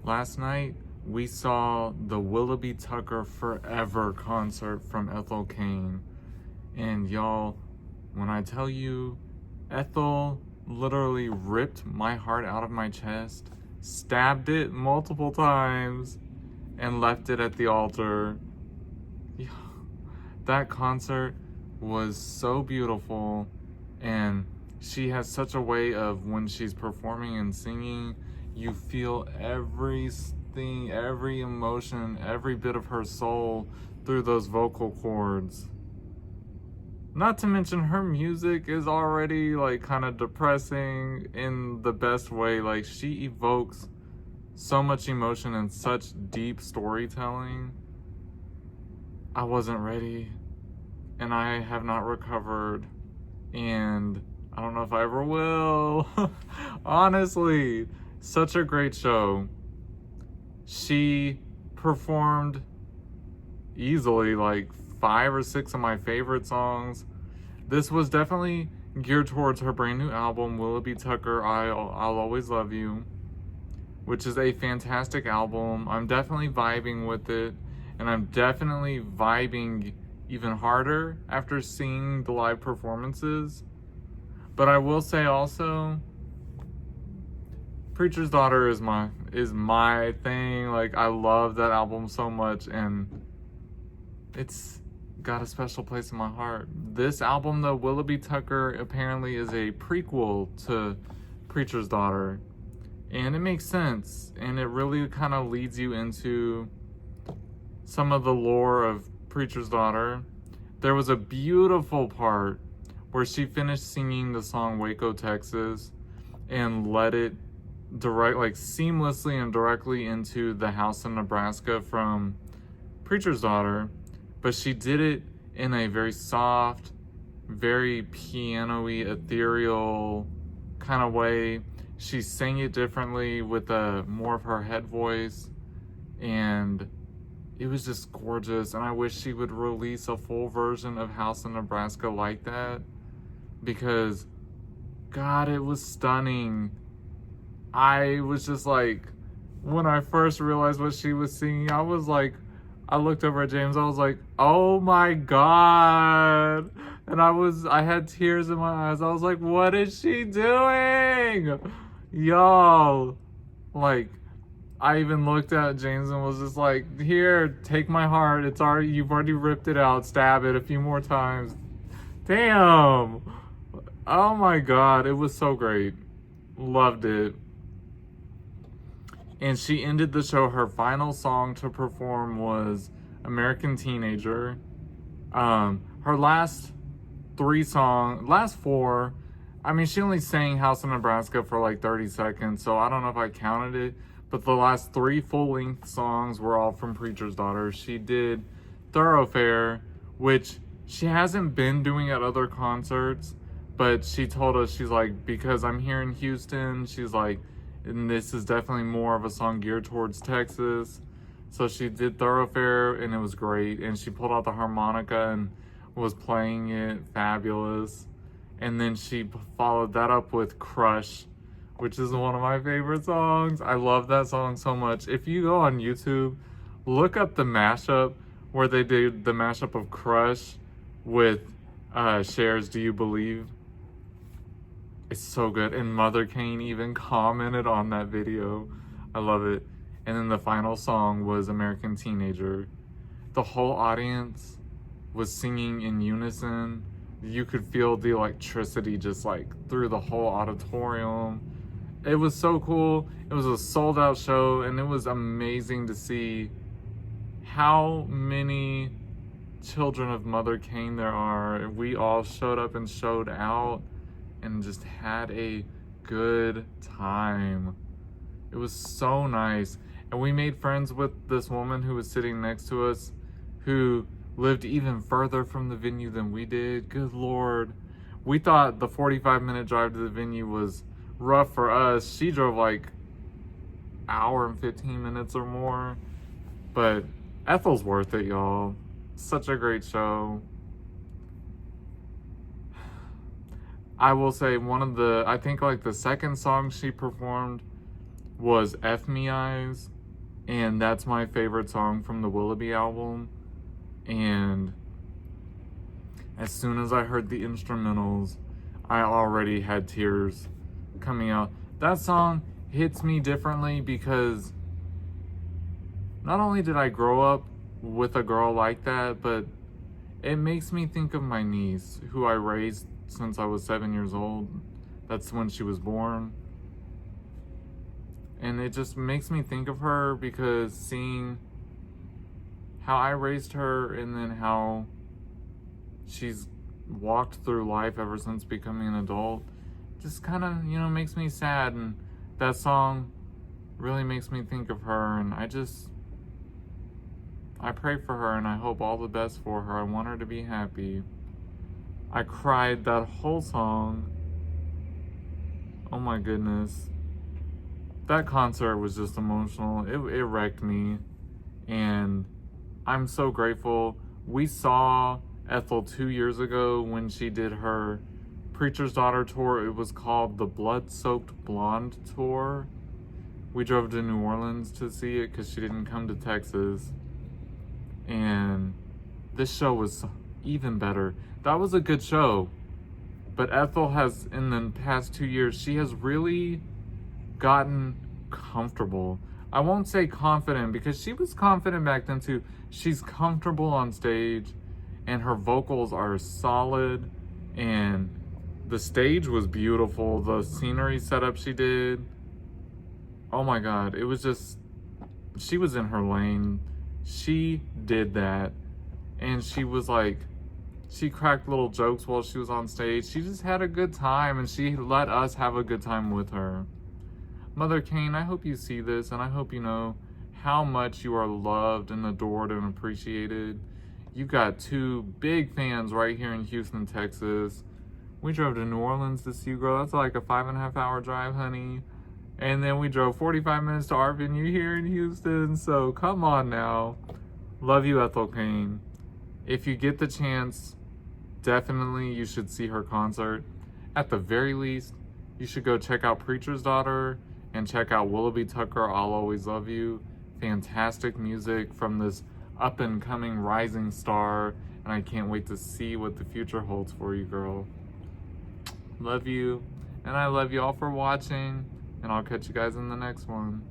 Last night, we saw the Willoughby Tucker Forever concert from Ethel Cain. And y'all, when I tell you, Ethel literally ripped my heart out of my chest, stabbed it multiple times, and left it at the altar. Yeah, that concert was so beautiful, and she has such a way of, when she's performing and singing, you feel everything, every emotion, every bit of her soul through those vocal cords. Not to mention her music is already like kind of depressing in the best way. Like, she evokes so much emotion and such deep storytelling. I wasn't ready, and I have not recovered, and I don't know if I ever will. Honestly, such a great show. She performed easily like 5 or 6 of my favorite songs. This was definitely geared towards her brand new album, Willoughby Tucker, I'll Always Love You, which is a fantastic album. I'm definitely vibing with it, and I'm definitely vibing even harder after seeing the live performances. But I will say also, Preacher's Daughter is my thing. Like, I love that album so much, and it's got a special place in my heart. This album, though, Willoughby Tucker, apparently is a prequel to Preacher's Daughter, and it makes sense, and it really kind of leads you into some of the lore of Preacher's Daughter. There was a beautiful part where she finished singing the song Waco, Texas, and led it seamlessly and directly into the house in Nebraska from Preacher's Daughter. But she did it in a very soft, very piano-y, ethereal kind of way. She sang it differently with more of her head voice, and it was just gorgeous. And I wish she would release a full version of House in Nebraska like that, because God, it was stunning. I was just like, when I first realized what she was singing, I looked over at James, I was like, oh my God. And I had tears in my eyes. I was like, what is she doing? Y'all. Like, I even looked at James and was just like, here, take my heart. You've already ripped it out. Stab it a few more times. Damn. Oh my God. It was so great. Loved it. And she ended the show, her final song to perform was American Teenager. Her last four, I mean, she only sang House in Nebraska for like 30 seconds, so I don't know if I counted it, but the last 3 full-length songs were all from Preacher's Daughter. She did Thoroughfare, which she hasn't been doing at other concerts, but she told us, she's like, because I'm here in Houston, she's like, and this is definitely more of a song geared towards Texas. So she did Thoroughfare, and it was great. And she pulled out the harmonica and was playing it fabulous. And then she followed that up with Crush, which is one of my favorite songs. I love that song so much. If you go on YouTube, look up the mashup where they did the mashup of Crush with Cher's Do You Believe? It's so good. And Mother Cain even commented on that video. I love it. And then the final song was American Teenager. The whole audience was singing in unison. You could feel the electricity just like through the whole auditorium. It was so cool. It was a sold out show, and it was amazing to see how many children of Mother Cain there are. We all showed up and showed out and just had a good time. It was so nice. And we made friends with this woman who was sitting next to us, who lived even further from the venue than we did. Good Lord. We thought the 45-minute drive to the venue was rough for us. She drove like hour and 15 minutes or more. But Ethel's worth it, y'all. Such a great show. I will say I think like the second song she performed was F Me Eyes, and that's my favorite song from the Willoughby album. And as soon as I heard the instrumentals, I already had tears coming out. That song hits me differently because not only did I grow up with a girl like that, but it makes me think of my niece, who I raised since I was 7 years old. That's when she was born. And it just makes me think of her because seeing how I raised her and then how she's walked through life ever since becoming an adult just kind of, makes me sad. And that song really makes me think of her. And I pray for her and I hope all the best for her. I want her to be happy. I cried that whole song. Oh my goodness. That concert was just emotional. It wrecked me. And I'm so grateful. We saw Ethel 2 years ago when she did her Preacher's Daughter tour. It was called the Blood-Soaked Blonde tour. We drove to New Orleans to see it because she didn't come to Texas. And this show was even better. That was a good show. But Ethel has, in the past 2 years, she has really gotten comfortable. I won't say confident because she was confident back then too. She's comfortable on stage and her vocals are solid and the stage was beautiful. The scenery setup she did, oh my God, it was just, she was in her lane. She did that. And she was like, she cracked little jokes while she was on stage. She just had a good time and she let us have a good time with her. Mother Cain, I hope you see this and I hope you know how much you are loved and adored and appreciated. You got 2 big fans right here in Houston, Texas. We drove to New Orleans to see you, girl. That's like a 5.5 hour drive, honey. And then we drove 45 minutes to our venue here in Houston. So come on now. Love you, Ethel Cain. If you get the chance, definitely you should see her concert. At the very least, you should go check out Preacher's Daughter and check out Willoughby Tucker, I'll Always Love You. Fantastic music from this up and coming rising star. And I can't wait to see what the future holds for you, girl. Love you. And I love you all for watching. And I'll catch you guys in the next one.